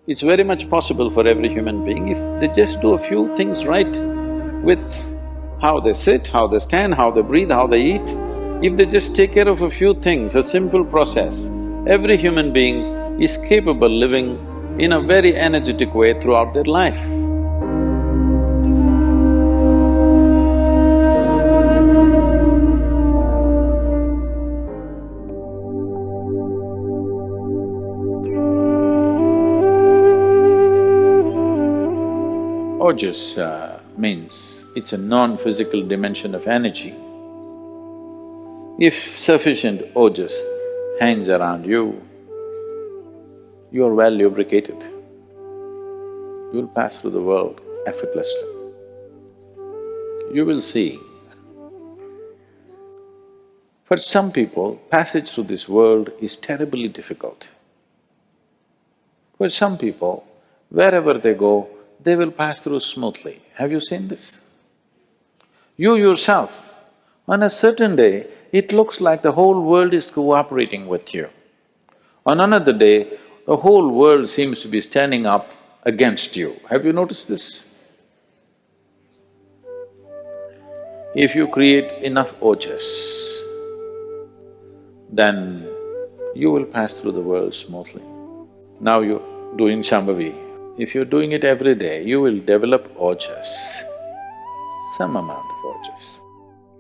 It's very much possible for every human being if they just do a few things right with how they sit, how they stand, how they breathe, how they eat. If they just take care of a few things, a simple process, every human being is capable living in a very energetic way throughout their life. Ojas means it's a non-physical dimension of energy. If sufficient ojas hangs around you, you are well lubricated. You will pass through the world effortlessly. You will see, for some people, passage through this world is terribly difficult. For some people, wherever they go, they will pass through smoothly. Have you seen this? You yourself, on a certain day, it looks like the whole world is cooperating with you. On another day, the whole world seems to be standing up against you. Have you noticed this? If you create enough ojas, then you will pass through the world smoothly. Now you're doing Shambhavi. If you're doing it every day, you will develop ojas, some amount of ojas,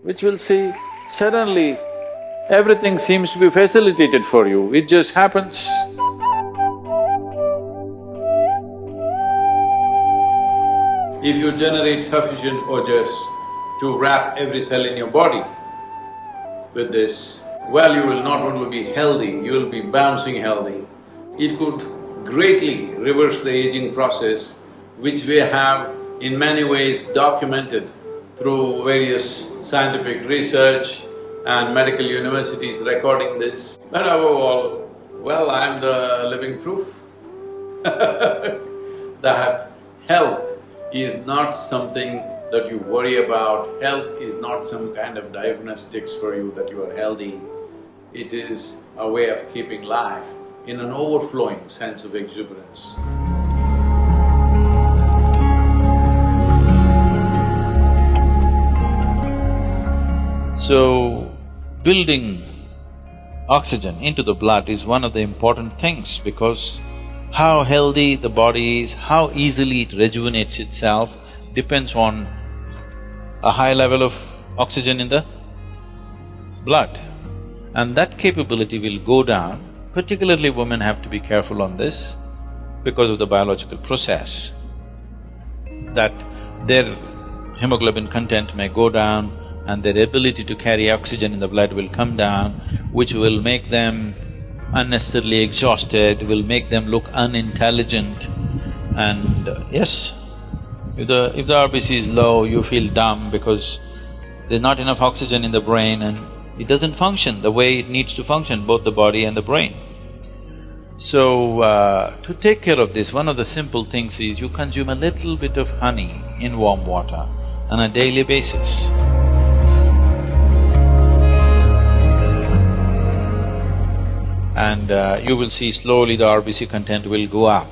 which will see suddenly everything seems to be facilitated for you, it just happens. If you generate sufficient ojas to wrap every cell in your body with this, well, you will not only be healthy, you will be bouncing healthy. It could greatly reverse the aging process, which we have in many ways documented through various scientific research and medical universities recording this. But above all, well, I'm the living proof that health is not something that you worry about, health is not some kind of diagnostics for you that you are healthy. It is a way of keeping life in an overflowing sense of exuberance. So, building oxygen into the blood is one of the important things because how healthy the body is, how easily it rejuvenates itself depends on a high level of oxygen in the blood. And that capability will go down. Particularly women have to be careful on this because of the biological process, that their hemoglobin content may go down and their ability to carry oxygen in the blood will come down, which will make them unnecessarily exhausted, will make them look unintelligent. And yes, if the RBC is low, you feel dumb because there's not enough oxygen in the brain and it doesn't function the way it needs to function, both the body and the brain. So, to take care of this, one of the simple things is you consume a little bit of honey in warm water on a daily basis. And you will see slowly the RBC content will go up.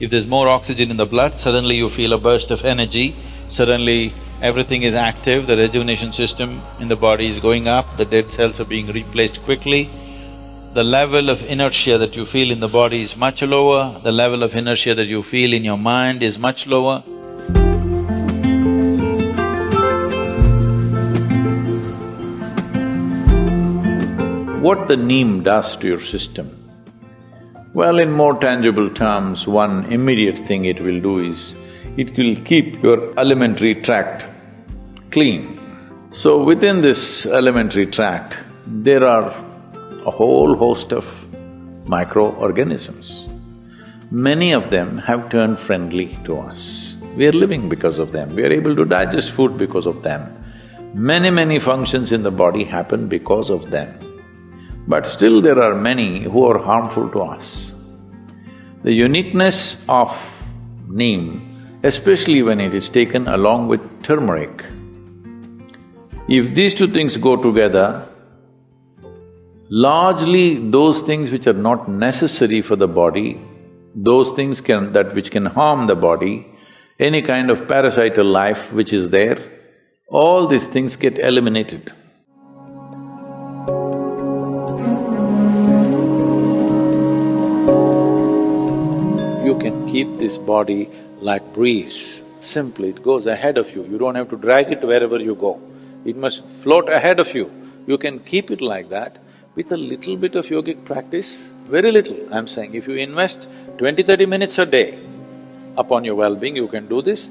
If there's more oxygen in the blood, suddenly you feel a burst of energy, suddenly everything is active, the rejuvenation system in the body is going up, the dead cells are being replaced quickly. The level of inertia that you feel in the body is much lower, the level of inertia that you feel in your mind is much lower. What the neem does to your system? Well, in more tangible terms, one immediate thing it will do is, it will keep your alimentary tract clean. So within this alimentary tract, there are a whole host of microorganisms. Many of them have turned friendly to us. We are living because of them, we are able to digest food because of them. Many functions in the body happen because of them. But still there are many who are harmful to us. The uniqueness of neem, especially when it is taken along with turmeric, if these two things go together, largely those things which are not necessary for the body those things which can harm the body, any kind of parasital life which is there, all these things get eliminated. You can keep this body like breeze. Simply, it goes ahead of you. You don't have to drag it wherever you go. It must float ahead of you. You can keep it like that with a little bit of yogic practice, very little, I'm saying. If you invest 20-30 minutes a day upon your well-being, you can do this,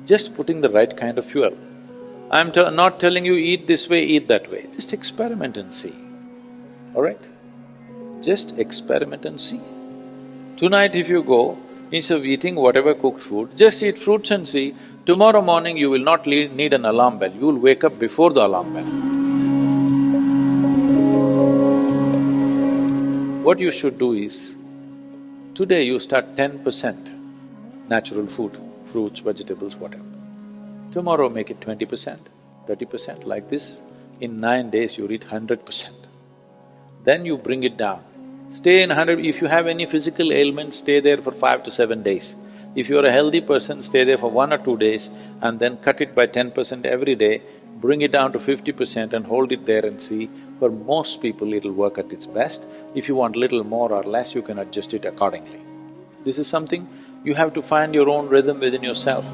just putting the right kind of fuel. I'm not telling you eat this way, eat that way, just experiment and see, all right? Just experiment and see. Tonight if you go, instead of eating whatever cooked food, just eat fruits and see, tomorrow morning you will not need an alarm bell, you will wake up before the alarm bell. What you should do is, today you start 10% natural food, fruits, vegetables, whatever. Tomorrow make it 20%, 30%, like this. In 9 days you reach 100%. Then you bring it down. Stay in 100… if you have any physical ailment, stay there for 5 to 7 days. If you're a healthy person, stay there for 1 or 2 days and then cut it by 10% every day, bring it down to 50% and hold it there and see. For most people, it'll work at its best. If you want little more or less, you can adjust it accordingly. This is something you have to find your own rhythm within yourself.